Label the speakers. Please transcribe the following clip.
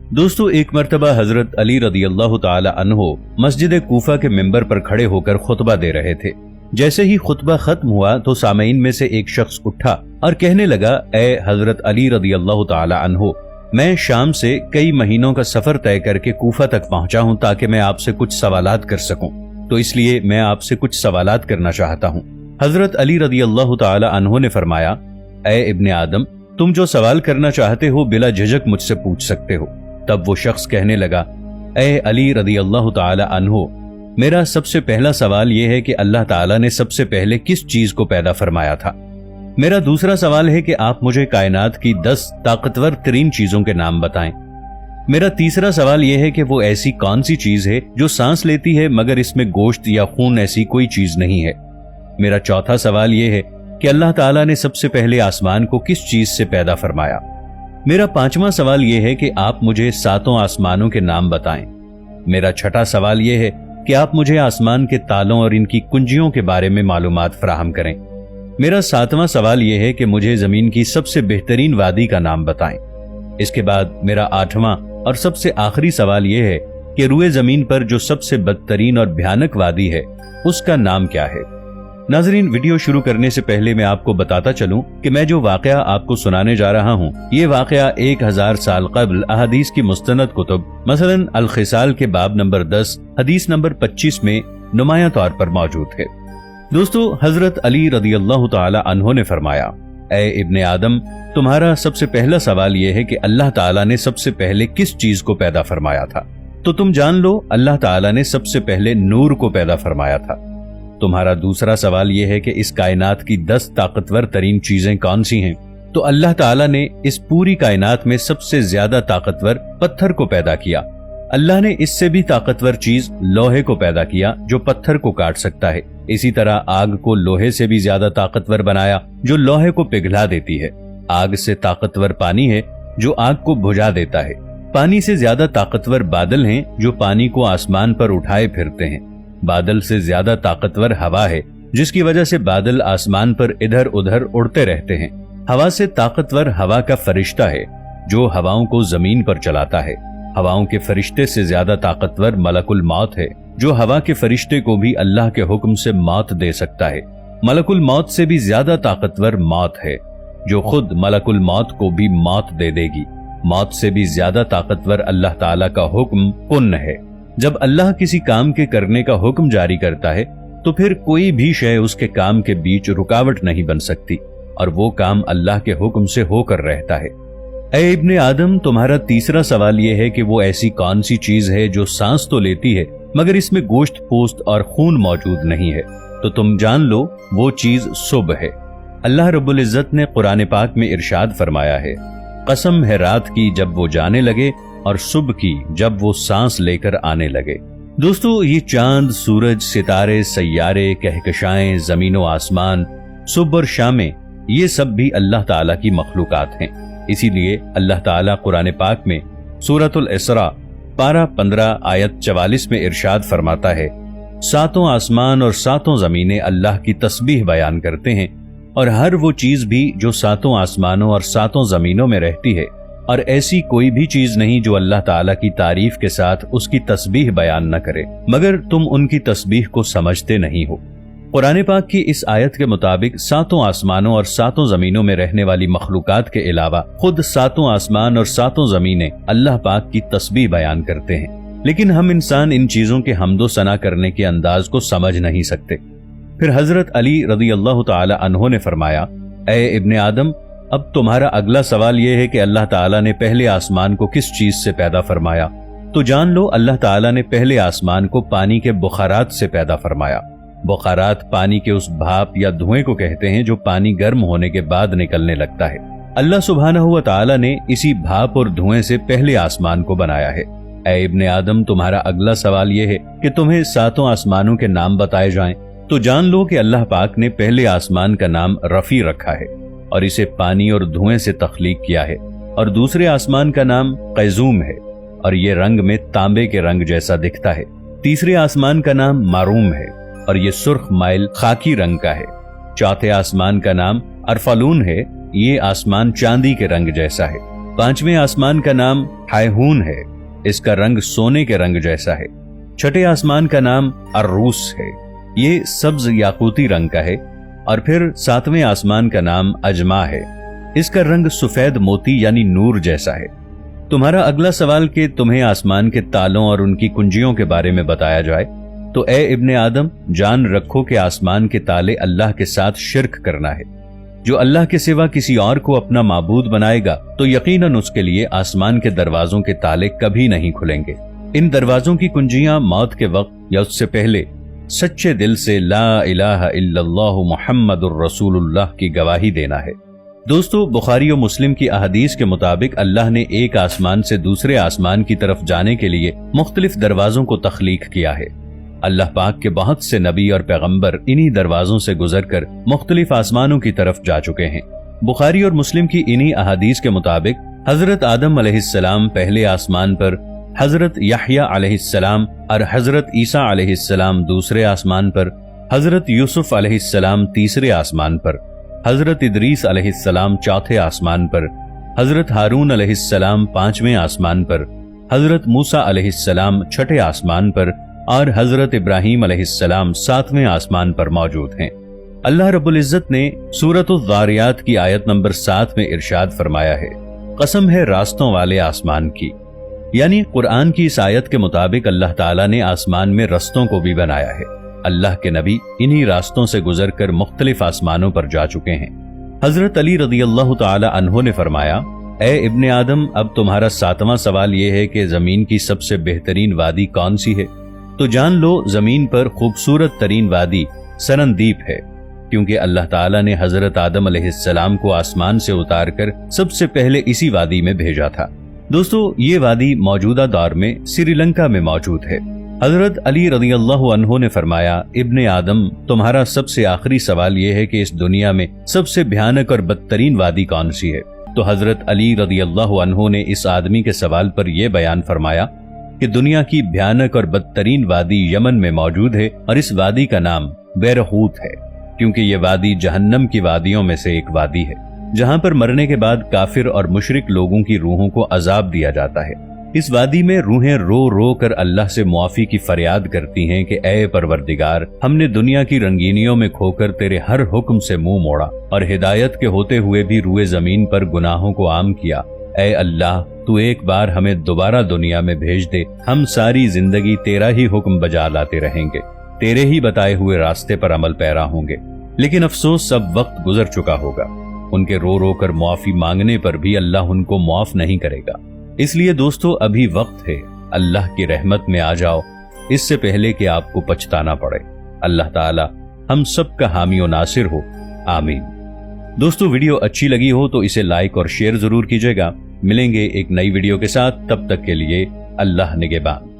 Speaker 1: दोस्तों, एक मर्तबा हजरत अली रदी अल्लाह ताला अन्हो मस्जिद कूफा के मिंबर पर खड़े होकर खुतबा दे रहे थे। जैसे ही खुतबा खत्म हुआ तो सामईन में से एक शख्स उठा और कहने लगा, ए हजरत अली रदी अल्लाह ताला अन्हो, मैं शाम से कई महीनों का सफर तय करके कूफा तक पहुंचा हूं ताकि मैं आपसे कुछ सवालात कर सकूं, तो इसलिए मैं आपसे कुछ सवालात करना चाहता हूं। हजरत अली रदी अल्लाह ताला अन्हो ने फरमाया, ए इब्ने आदम, तुम जो सवाल करना चाहते हो बिला झिझक मुझसे पूछ सकते हो। तब वो शख्स कहने लगा, ए अली रदी अल्लाह ताला अन्हो, मेरा सबसे पहला सवाल यह है कि अल्लाह ताला ने सबसे पहले किस चीज को पैदा फरमाया था। मेरा दूसरा सवाल है कि आप मुझे कायनात की 10 ताकतवर तरीन चीजों के नाम बताएं। मेरा तीसरा सवाल यह है कि वो ऐसी कौन सी चीज है जो सांस लेती है मगर इसमें गोश्त या खून ऐसी कोई चीज नहीं है। मेरा चौथा सवाल यह है कि अल्लाह ताला ने सबसे पहले आसमान को किस चीज से पैदा फरमाया। मेरा पांचवा सवाल यह है कि आप मुझे 7 आसमानों के नाम बताएं। मेरा छठा सवाल यह है कि आप मुझे आसमान के तालों और इनकी कुंजियों के बारे में मालूमात फराहम करें। मेरा 7वां सवाल यह है कि मुझे जमीन की सबसे बेहतरीन वादी का नाम बताएं। इसके बाद मेरा 8वां और सबसे आखिरी सवाल यह है कि रुए जमीन पर जो सबसे बदतरीन और भयानक वादी है उसका नाम क्या है। नाजरीन, वीडियो शुरू करने से पहले मैं आपको बताता चलूं कि मैं जो वाकया आपको सुनाने जा रहा हूं, ये वाकया 1000 साल कबल अहादीस की मुस्तनद कुतुब मसलन अल खिसाल के बाब नंबर 10 हदीस नंबर 25 में नुमाया तौर पर मौजूद है। दोस्तों, हजरत अली रदी अल्लाह ताला अन्हो ने फरमाया, ए इब्ने आदम, तुम्हारा सबसे पहला सवाल यह है कि अल्लाह ताला ने सबसे पहले किस चीज को पैदा फरमाया था। तो तुम जान लो, अल्लाह ताला ने सबसे पहले नूर को पैदा फरमाया था। तुम्हारा दूसरा सवाल यह है कि इस कायनात की 10 ताकतवर तरीन चीजें कौन सी हैं। तो अल्लाह ताला ने इस पूरी कायनात में सबसे ज्यादा ताकतवर पत्थर को पैदा किया। अल्लाह ने इससे भी ताकतवर चीज लोहे को पैदा किया जो पत्थर को काट सकता है। इसी तरह आग को लोहे से भी ज्यादा ताकतवर बनाया जो लोहे को पिघला देती है। आग से ताकतवर पानी है जो आग को बुझा देता है। पानी से ज्यादा ताकतवर बादल हैं जो पानी को आसमान पर उठाए फिरते हैं। बादल से ज्यादा ताकतवर हवा है जिसकी वजह से बादल आसमान पर इधर उधर उड़ते रहते हैं। हवा से ताकतवर हवा का फरिश्ता है जो हवाओं को जमीन पर चलाता है। हवाओं के फरिश्ते से ज्यादा ताकतवर मलकुल मौत है जो हवा के फरिश्ते को भी अल्लाह के हुक्म से मौत दे सकता है। मलकुल मौत से भी ज्यादा ताकतवर मौत है जो खुद मलकुल मौत को भी मौत दे देगी। मौत से भी ज्यादा ताकतवर अल्लाह ताला का हुक्म कुन है। जब अल्लाह किसी काम के करने का हुक्म जारी करता है तो फिर कोई भी शय उसके काम के बीच रुकावट नहीं बन सकती और वो काम अल्लाह के हुक्म से होकर रहता है। ऐ इब्ने आदम, तुम्हारा तीसरा सवाल यह है कि वो ऐसी कौन सी चीज है जो सांस तो लेती है मगर इसमें गोश्त पोस्त और खून मौजूद नहीं है। तो तुम जान लो, वो चीज सुबह है। अल्लाह रब्बुल इज्जत ने कुरान पाक में इरशाद फरमाया है, कसम है रात की जब वो जाने लगे और सुबह की जब वो सांस लेकर आने लगे। दोस्तों, ये चांद, सूरज, सितारे, सैयारे, कहकशाएं, जमीनो आसमान, सुबह और शामें, ये सब भी अल्लाह ताला की मखलूकात हैं। इसीलिए अल्लाह ताला कुरान पाक में सूरतुल इसरा पारा 15 आयत 44 में इरशाद फरमाता है, 7 आसमान और 7 जमीनें अल्लाह की तस्बीह बयान करते हैं और हर वो चीज भी जो 7 आसमानों और 7 जमीनों में रहती है, और ऐसी कोई भी चीज नहीं जो अल्लाह ताला की तारीफ के साथ उसकी तस्बीह बयान न करे, मगर तुम उनकी तस्बीह को समझते नहीं हो। कुरान पाक की इस आयत के मुताबिक 7 आसमानों और 7 जमीनों में रहने वाली मखलूकात के अलावा खुद 7 आसमान और 7 जमीनें अल्लाह पाक की तस्बीह बयान करते हैं, लेकिन हम इंसान इन चीजों के हम्दो सना करने के अंदाज को समझ नहीं सकते। फिर हजरत अली रदी अल्लाह ताला अन्हो ने फरमाया, ए इब्ने आदम, अब तुम्हारा अगला सवाल यह है कि अल्लाह ताला ने पहले आसमान को किस चीज से पैदा फरमाया। तो जान लो, अल्लाह ताला ने पहले आसमान को पानी के बुखारात से पैदा फरमाया। बुखारात पानी के उस भाप या धुएं को कहते हैं जो पानी गर्म होने के बाद निकलने लगता है। अल्लाह सुब्हानहू व तआला ने इसी भाप और धुएं से पहले आसमान को बनाया है। ऐ इब्ने आदम, तुम्हारा अगला सवाल यह है कि तुम्हें 7 आसमानों के नाम बताए जाएं। तो जान लो कि अल्लाह पाक ने पहले आसमान का नाम रफी रखा है और इसे पानी और धुएं से तख्लीक किया है, और दूसरे आसमान का नाम कैजूम है और ये रंग में तांबे के रंग जैसा दिखता है। तीसरे आसमान का नाम मारूम है और ये सुर्ख माइल खाकी रंग का है। चौथे आसमान का नाम अरफालून है, ये आसमान चांदी के रंग जैसा है। पांचवें आसमान का नाम हायहून है, इसका रंग सोने के रंग जैसा है। छठे आसमान का नाम अर्रूस है, ये सब्ज याकूती रंग का है। और फिर सातवें आसमान का नाम अजमा है, इसका रंग सफेद मोती यानी नूर जैसा है। तुम्हारा अगला सवाल कि तुम्हें आसमान के तालों और उनकी कुंजियों के बारे में बताया जाए, तो ए इब्ने आदम, जान रखो कि आसमान के ताले अल्लाह के साथ शिर्क करना है। जो अल्लाह के सिवा किसी और को अपना माबूद बनाएगा तो यकीनन उसके लिए आसमान के दरवाजों के ताले कभी नहीं खुलेंगे। इन दरवाजों की कुंजियां मौत के वक्त या उससे पहले सच्चे दिल से ला इलाहा इल्लल्लाहु मुहम्मदुर रसूलुल्लाह की गवाही देना है। दोस्तों, बुखारी और मुस्लिम की अहदीस के मुताबिक अल्लाह ने एक आसमान से दूसरे आसमान की तरफ जाने के लिए मुख्तलिफ दरवाजों को तख्लीक किया है। अल्लाह पाक के बहुत से नबी और पैगंबर इन्हीं दरवाजों से गुजरकर मुख्तलिफ आसमानों की तरफ जा चुके हैं। बुखारी और मुस्लिम की इन्हीं अहदीस के मुताबिक हजरत आदम अलैहिस्सलाम पहले आसमान पर, हजरत यहया अलैहिस्सलाम और हजरत ईसा अलैहिस्सलाम दूसरे आसमान पर, हजरत यूसुफ अलैहिस्सलाम तीसरे आसमान पर, हजरत इदरीस अलैहिस्सलाम चौथे आसमान पर, हजरत हारून अलैहिस्सलाम पांचवें आसमान पर, हजरत मूसा अलैहिस्सलाम छठे आसमान पर और हजरत इब्राहीम अलैहिस्सलाम सातवें आसमान पर मौजूद हैं। अल्लाह रब्बुल इज्जत ने सूरतुज़ ज़ारियात की आयत नंबर 7 में इरशाद फरमाया है, कसम है रास्तों वाले आसमान की। यानी कुरान की इस आयत के मुताबिक अल्लाह ताला ने आसमान में रस्तों को भी बनाया है। अल्लाह के नबी इन्हीं रास्तों से गुजरकर मुख्तलिफ आसमानों पर जा चुके हैं। हजरत अली रज़ियल्लाहु ताला अन्हु ने फरमाया, ए इब्ने आदम, अब तुम्हारा 7वां सवाल यह है कि जमीन की सबसे बेहतरीन वादी कौन सी है? तो जान लो, जमीन पर खूबसूरत तरीन वादी सरनदीप है, क्योंकि अल्लाह ताला ने हजरत आदम अलैहिस्सलाम को आसमान से उतारकर सबसे पहले इसी वादी में भेजा था। दोस्तों, ये वादी मौजूदा दौर में श्रीलंका में मौजूद है। हजरत अली रज़ियल्लाहु अन्हु ने फरमाया, इब्ने आदम, तुम्हारा सबसे आखिरी सवाल यह है कि इस दुनिया में सबसे भयानक और बदतरीन वादी कौन सी है? तो हजरत अली रज़ियल्लाहु अन्हु ने इस आदमी के सवाल पर यह बयान फरमाया कि दुनिया की भयानक और बदतरीन वादी यमन में मौजूद है और इस वादी का नाम बैरहूत है, क्योंकि ये वादी जहन्नम की वादियों में से एक वादी है, जहां पर मरने के बाद काफिर और मुशरिक लोगों की रूहों को अजाब दिया जाता है। इस वादी में रूहें रो रो कर अल्लाह से मुआफी की फरियाद करती हैं कि ए परवरदिगार, हमने दुनिया की रंगीनियों में खोकर तेरे हर हुक्म से मुंह मोड़ा और हिदायत के होते हुए भी रूए जमीन पर गुनाहों को आम किया। ए अल्लाह, तू एक बार हमें दोबारा दुनिया में भेज दे, हम सारी जिंदगी तेरा ही हुक्म बजा लाते रहेंगे, तेरे ही बताए हुए रास्ते पर अमल पैरा होंगे। लेकिन अफसोस, सब वक्त गुजर चुका होगा। उनके रो रो कर मुआफी मांगने पर भी अल्लाह उनको मुआफ नहीं करेगा। इसलिए दोस्तों, अभी वक्त है, अल्लाह की रहमत में आ जाओ, इससे पहले कि आपको पछताना पड़े। अल्लाह ताला हम सब का हामी और नासिर हो, आमीन। दोस्तों, वीडियो अच्छी लगी हो तो इसे लाइक और शेयर जरूर कीजिएगा। मिलेंगे एक नई वीडियो के साथ, तब तक के लिए अल्लाह निगहबान।